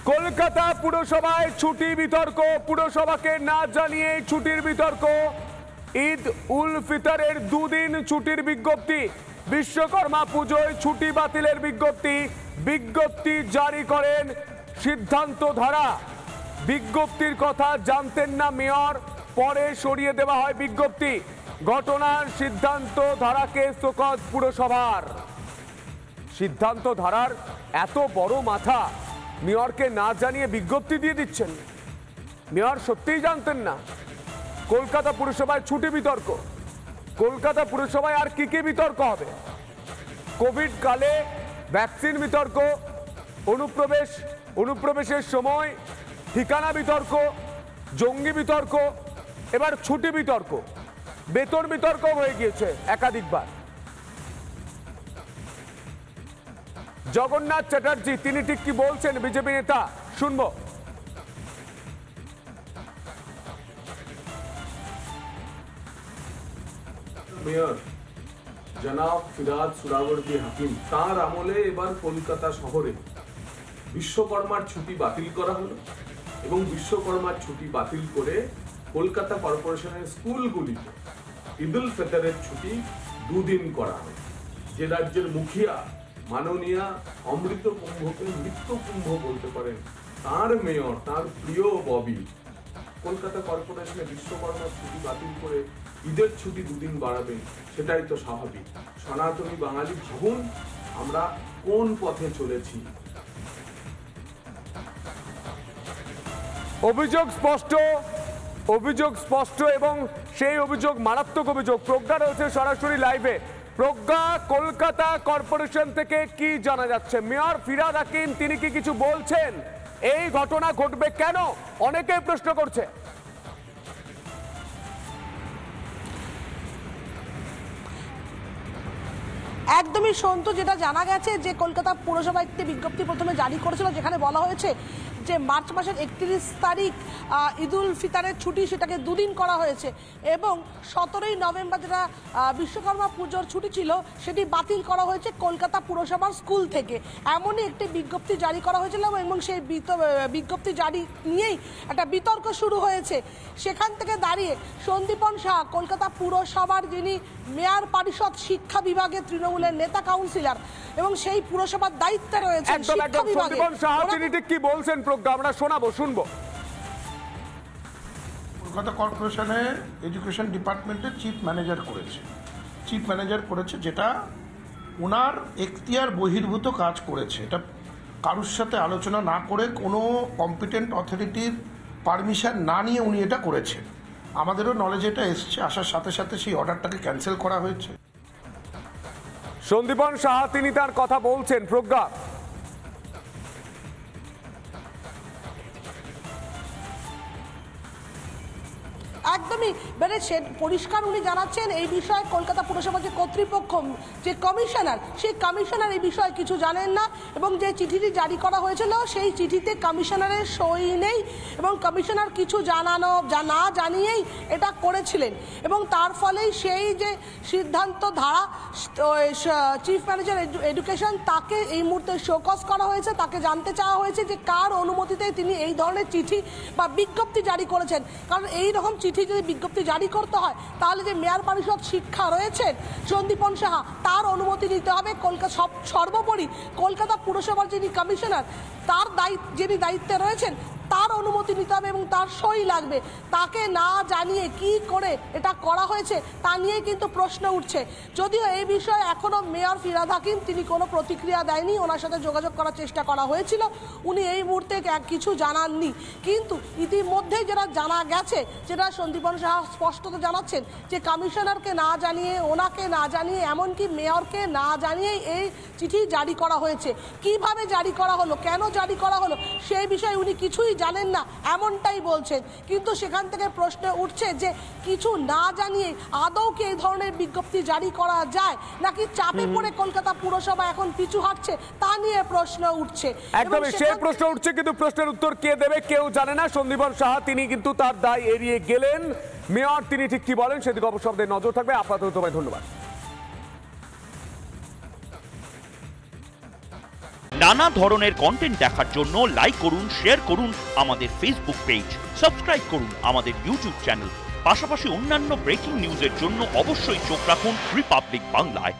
কলকাতা পুরসভায় ছুটি বিতর্ক, পুরসভাকে না জানিয়ে ছুটির বিতর্ক। ঈদ উল ফিতরের দুদিন ছুটির বিজ্ঞপ্তি, বিশ্বকর্মা পুজোয় ছুটি বাতিলের বিজ্ঞপ্তি জারি করেন সিদ্ধান্ত ধারা। বিজ্ঞপ্তির কথা জানতেন না মেয়র, পরে সরিয়ে দেওয়া হয় বিজ্ঞপ্তি। ঘটনার সিদ্ধান্ত ধারাকে শোকজ পুরসভার। সিদ্ধান্ত ধারার এত বড় মাথা, মেয়রকে না জানিয়ে বিজ্ঞপ্তি দিয়ে দিচ্ছেন। মেয়র সত্যিই জানতেন না। কলকাতা পুরসভায় ছুটি বিতর্ক, কলকাতা পুরসভায় আর কি কি বিতর্ক হবে? কোভিড কালে ভ্যাকসিন বিতর্ক, অনুপ্রবেশের সময় ঠিকানা বিতর্ক, জঙ্গি বিতর্ক, এবার ছুটি বিতর্ক, বেতন বিতর্ক হয়ে গিয়েছে একাধিকবার। জগন্নাথ চ্যাটার্জি তিনি ঠিক কি বলছেন বিজেপি নেতা, শুনবো। মেয়র জনাব ফিরাদ সুরাবর্দী হাকিম তার আমলে এবার কলকাতা শহরে বিশ্বকর্মার ছুটি বাতিল করা হলো এবং বিশ্বকর্মার ছুটি বাতিল করে কলকাতা কর্পোরেশনের স্কুলগুলিতে ঈদ উল ফিতরের ছুটি দুদিন করা হয়। যে রাজ্যের মুখিয়া মাননীয়া অমৃত কুম্ভকে মৃত্যু কুম্ভ বলতে পারেন, তার মেয়র, তার প্রিয় ববি কলকাতা কর্পোরেশনে বিশ্বকর্মার ছুটি বাতিল করে ঈদের ছুটি দুদিন বাড়াবেন, সেটাই তো স্বাভাবিক। সনাতনী বাঙালি ভাবুন আমরা কোন পথে চলেছি। অভিযোগ স্পষ্ট এবং সেই অভিযোগ মারাত্মক অভিযোগ। প্রজ্ঞা রয়েছে সরাসরি লাইভে। প্রজ্ঞা, কলকাতা কর্পোরেশন থেকে কি জানা যাচ্ছে? মেয়র ফিরাদ হাকিম তিনি কি কিছু বলছেন? এই ঘটনা ঘটবে কেন অনেকেই প্রশ্ন করছে। একদমই সন্ত, যেটা জানা গেছে যে কলকাতা পুরসভা একটি বিজ্ঞপ্তি প্রথমে জারি করেছিল, যেখানে বলা হয়েছে যে মার্চ মাসের 31 তারিখ ঈদ উল ফিতরের ছুটি সেটাকে দুদিন করা হয়েছে এবং 17ই নভেম্বর যেটা বিশ্বকর্মা পুজোর ছুটি ছিল সেটি বাতিল করা হয়েছে কলকাতা পুরসভার স্কুল থেকে। এমনই একটি বিজ্ঞপ্তি জারি করা হয়েছিল এবং সেই বিজ্ঞপ্তি জারি নিয়েই একটা বিতর্ক শুরু হয়েছে। সেখান থেকে দাঁড়িয়ে সন্দীপন সাহা, কলকাতা পুরসভার যিনি মেয়র পরিষদ শিক্ষা বিভাগের তৃণমূলের নেতা কাউন্সিলর এবং সেই পুরসভার দায়িত্বে রয়েছেন শিক্ষা বিভাগে, তিনি ঠিক কি বলছেন প্রজ্ঞা আমরা শুনবো। কলকাতা কর্পোরেশনের এডুকেশন ডিপার্টমেন্টের চিফ ম্যানেজার করেছে যেটা ওনার এখতিয়ার বহির্ভূত কাজ করেছে। এটা কারোর সাথে আলোচনা না করে, কোনো কম্পিটেন্ট অথরিটির পারমিশন না নিয়ে উনি এটা করেছেন। আমাদেরও নলেজ এটা এসছে, আসার সাথে সাথে সেই অর্ডারটাকে ক্যান্সেল করা হয়েছে। সন্দীপন সাহা তিনি তার কথা বলছেন। প্রজ্ঞা, একদমই মানে পরিষ্কার উনি জানাচ্ছেন এই বিষয়ে কলকাতা পুরসভার যে কর্তৃপক্ষ, যে কমিশনার, সেই কমিশনার এই বিষয়ে কিছু জানেন না এবং যে চিঠিটি জারি করা হয়েছিল সেই চিঠিতে কমিশনারের সই নেই এবং কমিশনার কিছু না জানিয়েই এটা করেছিলেন এবং তার ফলেই সেই যে সিদ্ধান্ত ধারা চিফ ম্যানেজার এডুকেশন তাকে এই মুহূর্তে শোকজ করা হয়েছে। তাকে জানতে চাওয়া হয়েছে যে কার অনুমতিতে তিনি এই ধরনের চিঠি বা বিজ্ঞপ্তি জারি করেছেন, কারণ এই রকম চিঠি যদি বিজ্ঞপ্তি জারি করতে হয় তাহলে যে মেয়র পরিষদ শিক্ষা রয়েছেন সন্দীপন সাহা তার অনুমতি নিতে হবে। সর্বোপরি কলকাতা পুরসভার যিনি কমিশনার তার যিনি দায়িত্বে রয়েছেন তার অনুমতি নিতে হবে এবং তার সই লাগবে। তাকে না জানিয়ে কি করে এটা করা হয়েছে তা নিয়ে কিন্তু প্রশ্ন উঠছে। যদিও এই বিষয়ে এখনো মেয়র ফিরাদ হাকিম তিনি কোনো প্রতিক্রিয়া দেয়নি, ওনার সাথে যোগাযোগ করার চেষ্টা করা হয়েছিল, উনি এই মুহূর্তে কিছু জানাননি। কিন্তু ইতিমধ্যেই যেটা জানা গেছে, যেটা সন্দীপন সাহা স্পষ্টত জানাচ্ছেন যে কমিশনারকে না জানিয়ে, ওনাকে না জানিয়ে, এমনকি মেয়রকে না জানিয়েই এই চিঠি জারি করা হয়েছে। কিভাবে জারি করা হলো, কেন জারি করা হলো সেই বিষয়ে উনি কিছুই জানেন না এমনটাই বলছেন। কিন্তু সেখান থেকে প্রশ্ন উঠছে যে কিছু না জানিয়ে আদৌ কি এই ধরনের বিজ্ঞপ্তি জারি করা যায় নাকি চাপে পড়ে কলকাতা পুরসভা এখন পিছু হাঁটছে তা নিয়ে প্রশ্ন উঠছে। একদমই সেই প্রশ্ন উঠছে, কিন্তু প্রশ্নের উত্তর কে দেবে কেউ জানে না। সন্দীপন সাহা তিনি কিন্তু তার দায় এড়িয়ে গেলেন। মেয়র তিনি ঠিক কি বলেন সেদিকে অবশ্যই নজর থাকবে। আপাতত ধন্যবাদ। নানা ধরনের কন্টেন্ট দেখার জন্য লাইক করুন, শেয়ার করুন আমাদের ফেসবুক পেজ, সাবস্ক্রাইব করুন আমাদের ইউটিউব চ্যানেল। পাশাপাশি অন্যান্য ব্রেকিং নিউজের জন্য অবশ্যই চোখ রাখুন রিপাবলিক বাংলায়।